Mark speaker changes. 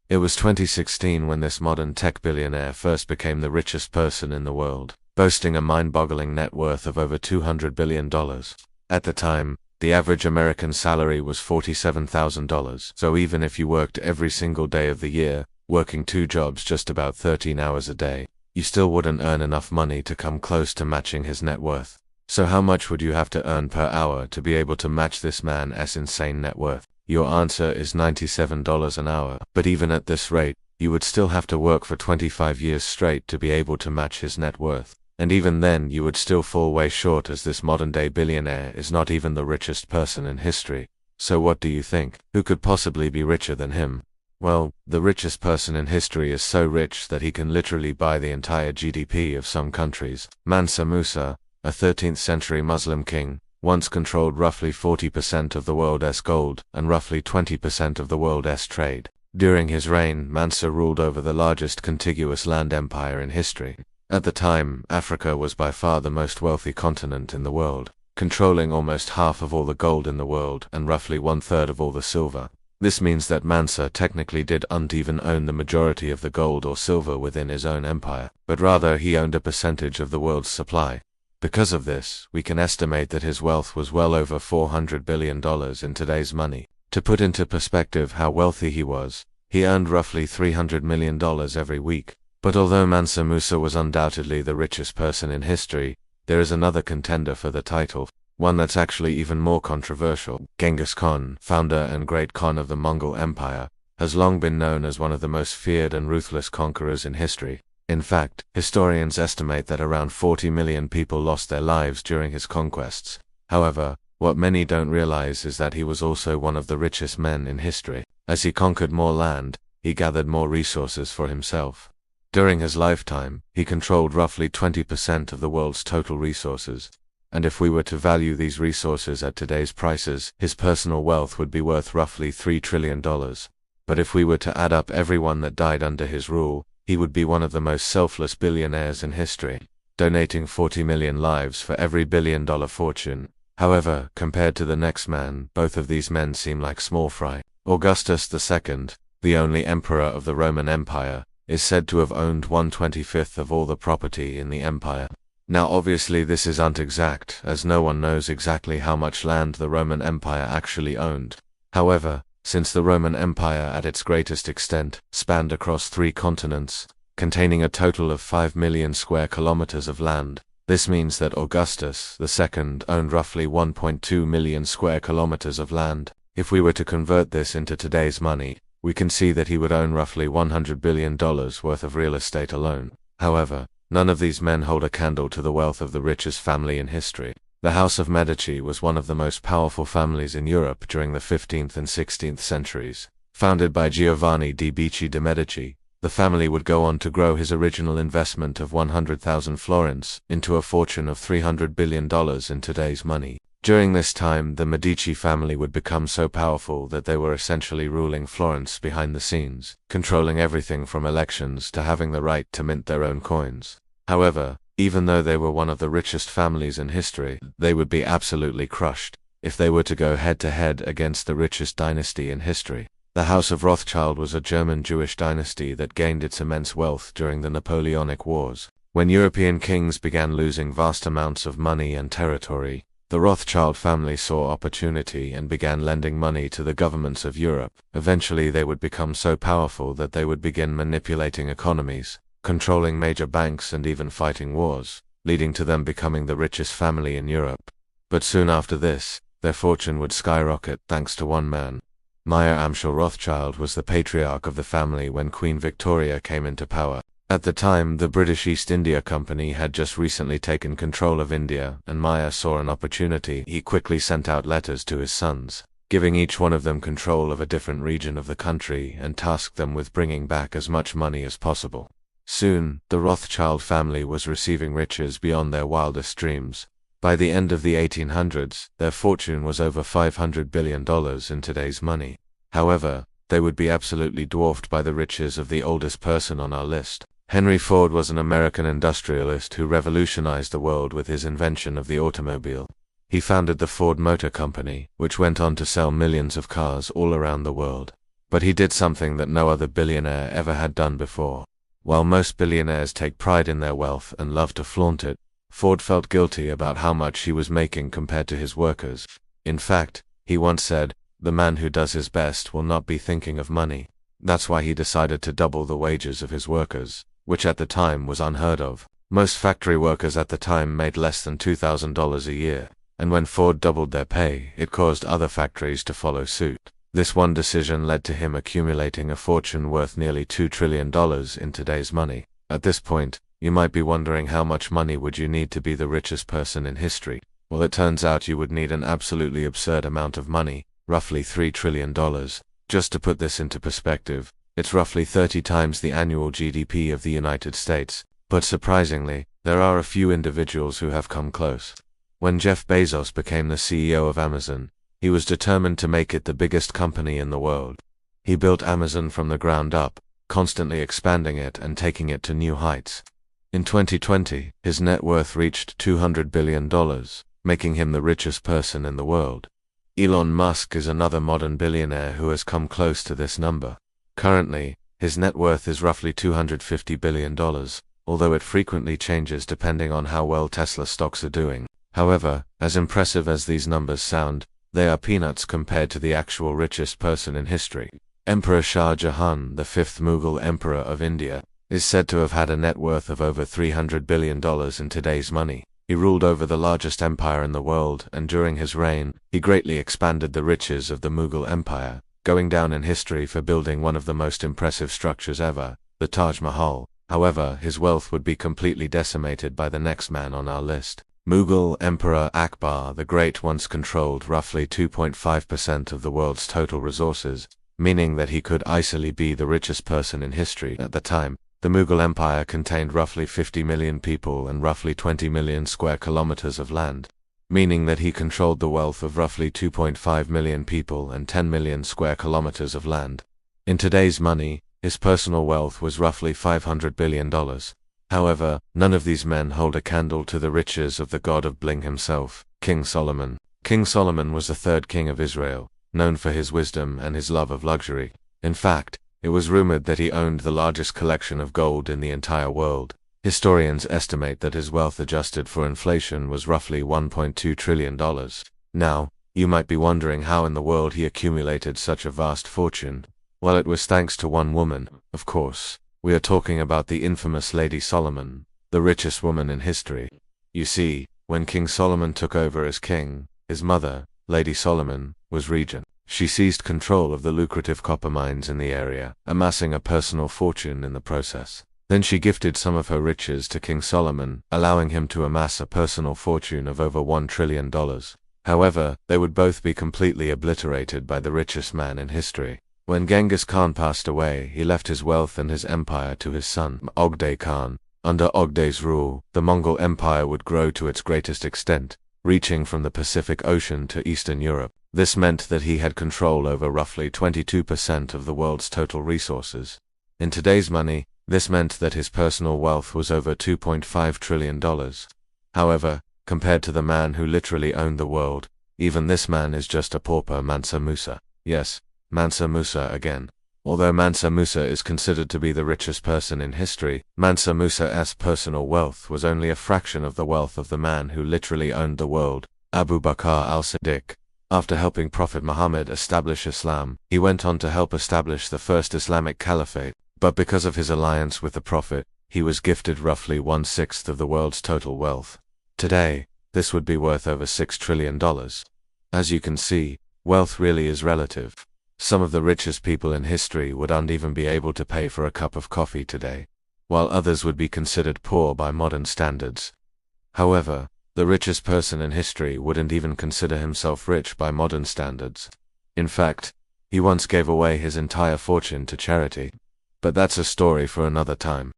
Speaker 1: It was 2016 when this modern tech billionaire first became the richest person in the world, boasting a mind-boggling net worth of over $200 billion. At the time, the average American salary was $47,000, so even if you worked every single day of the year, working 2 jobs just about 13 hours a day, you still wouldn't earn enough money to come close to matching his net worth. So how much would you have to earn per hour to be able to match this man's insane net worth? Your answer is $97 an hour. But even at this rate, you would still have to work for 25 years straight to be able to match his net worth. And even then, you would still fall way short, as this modern-day billionaire is not even the richest person in history. So what do you think? Who could possibly be richer than him? Well, the richest person in history is so rich that he can literally buy the entire GDP of some countries. Mansa Musa, a 13th century Muslim king, once controlled roughly 40% of the world's gold and roughly 20% of the world's trade. During his reign, Mansa ruled over the largest contiguous land empire in history. At the time, Africa was by far the most wealthy continent in the world, controlling almost half of all the gold in the world and roughly 1/3 of all the silver. This means that Mansa technically didn't even own the majority of the gold or silver within his own empire, but rather he owned a percentage of the world's supply. Because of this, we can estimate that his wealth was well over $400 billion in today's money. To put into perspective how wealthy he was, he earned roughly $300 million every week. But although Mansa Musa was undoubtedly the richest person in history, there is another contender for the title, one that's actually even more controversial. Genghis Khan, founder and great Khan of the Mongol Empire, has long been known as one of the most feared and ruthless conquerors in history. In fact, historians estimate that around 40 million people lost their lives during his conquests. However, what many don't realize is that he was also one of the richest men in history. As he conquered more land, he gathered more resources for himself. During his lifetime, he controlled roughly 20% of the world's total resources. And if we were to value these resources at today's prices, his personal wealth would be worth roughly $3 trillion. But if we were to add up everyone that died under his rule, he would be one of the most selfless billionaires in history, donating 40 million lives for every billion-dollar fortune. However, compared to the next man, both of these men seem like small fry. Augustus II, the only emperor of the Roman Empire, is said to have owned 1/25 of all the property in the empire. Now obviously this isn't exact, as no one knows exactly how much land the Roman Empire actually owned. However, since the Roman Empire at its greatest extent spanned across 3 continents, containing a total of 5 million square kilometers of land, this means that Augustus II owned roughly 1.2 million square kilometers of land. If we were to convert this into today's money, we can see that he would own roughly $100 billion worth of real estate alone. However, none of these men hold a candle to the wealth of the richest family in history. The House of Medici was one of the most powerful families in Europe during the 15th and 16th centuries. Founded by Giovanni di Bicci de' Medici, the family would go on to grow his original investment of 100,000 florins into a fortune of $300 billion in today's money. During this time, the Medici family would become so powerful that they were essentially ruling Florence behind the scenes, controlling everything from elections to having the right to mint their own coins. However, even though they were one of the richest families in history, they would be absolutely crushed if they were to go head-to-head against the richest dynasty in history. The House of Rothschild was a German Jewish dynasty that gained its immense wealth during the Napoleonic Wars. When European kings began losing vast amounts of money and territory, the Rothschild family saw opportunity and began lending money to the governments of Europe. Eventually they would become so powerful that they would begin manipulating economies, controlling major banks and even fighting wars, leading to them becoming the richest family in Europe. But soon after this, their fortune would skyrocket thanks to one man. Mayer Amschel Rothschild was the patriarch of the family when Queen Victoria came into power. At the time, the British East India Company had just recently taken control of India, and Mayer saw an opportunity. He quickly sent out letters to his sons, giving each one of them control of a different region of the country and tasked them with bringing back as much money as possible. Soon, the Rothschild family was receiving riches beyond their wildest dreams. By the end of the 1800s, their fortune was over $500 billion in today's money. However, they would be absolutely dwarfed by the riches of the oldest person on our list. Henry Ford was an American industrialist who revolutionized the world with his invention of the automobile. He founded the Ford Motor Company, which went on to sell millions of cars all around the world. But he did something that no other billionaire ever had done before. While most billionaires take pride in their wealth and love to flaunt it, Ford felt guilty about how much he was making compared to his workers. In fact, he once said, "The man who does his best will not be thinking of money." That's why he decided to double the wages of his workers, which at the time was unheard of. Most factory workers at the time made less than $2,000 a year, and when Ford doubled their pay, it caused other factories to follow suit. This one decision led to him accumulating a fortune worth nearly $2 trillion in today's money. At this point, you might be wondering how much money would you need to be the richest person in history. Well, it turns out you would need an absolutely absurd amount of money, roughly $3 trillion. Just to put this into perspective, it's roughly 30 times the annual GDP of the United States. But surprisingly, there are a few individuals who have come close. When Jeff Bezos became the CEO of Amazon, he was determined to make it the biggest company in the world. He built Amazon from the ground up, constantly expanding it and taking it to new heights. In 2020, his net worth reached $200 billion, making him the richest person in the world. Elon Musk is another modern billionaire who has come close to this number. Currently, his net worth is roughly $250 billion, although it frequently changes depending on how well Tesla stocks are doing. However, as impressive as these numbers sound, they are peanuts compared to the actual richest person in history. Emperor Shah Jahan, the fifth Mughal emperor of India, is said to have had a net worth of over $300 billion in today's money. He ruled over the largest empire in the world, and during his reign, he greatly expanded the riches of the Mughal Empire, going down in history for building one of the most impressive structures ever, the Taj Mahal. However, his wealth would be completely decimated by the next man on our list. Mughal Emperor Akbar the Great once controlled roughly 2.5% of the world's total resources, meaning that he could easily be the richest person in history at the time. The Mughal Empire contained roughly 50 million people and roughly 20 million square kilometers of land, meaning that he controlled the wealth of roughly 2.5 million people and 10 million square kilometers of land. In today's money, his personal wealth was roughly $500 billion. However, none of these men hold a candle to the riches of the god of bling himself, King Solomon. King Solomon was the third king of Israel, known for his wisdom and his love of luxury. In fact, it was rumored that he owned the largest collection of gold in the entire world. Historians estimate that his wealth adjusted for inflation was roughly $1.2 trillion. Now, you might be wondering how in the world he accumulated such a vast fortune. Well, it was thanks to one woman, of course. We are talking about the infamous Lady Solomon, the richest woman in history. You see, when King Solomon took over as king, his mother, Lady Solomon, was regent. She seized control of the lucrative copper mines in the area, amassing a personal fortune in the process. Then she gifted some of her riches to King Solomon, allowing him to amass a personal fortune of over $1 trillion. However, they would both be completely obliterated by the richest man in history. When Genghis Khan passed away, he left his wealth and his empire to his son, Ogday Khan. Under Ogday's rule, the Mongol Empire would grow to its greatest extent, reaching from the Pacific Ocean to Eastern Europe. This meant that he had control over roughly 22% of the world's total resources. In today's money, this meant that his personal wealth was over $2.5 trillion. However, compared to the man who literally owned the world, even this man is just a pauper. Mansa Musa. Yes, Mansa Musa again. Although Mansa Musa is considered to be the richest person in history, Mansa Musa's personal wealth was only a fraction of the wealth of the man who literally owned the world, Abu Bakr al-Siddiq. After helping Prophet Muhammad establish Islam, he went on to help establish the first Islamic caliphate, but because of his alliance with the Prophet, he was gifted roughly 1/6 of the world's total wealth. Today, this would be worth over $6 trillion. As you can see, wealth really is relative. Some of the richest people in history wouldn't even be able to pay for a cup of coffee today, while others would be considered poor by modern standards. However, the richest person in history wouldn't even consider himself rich by modern standards. In fact, he once gave away his entire fortune to charity. But that's a story for another time.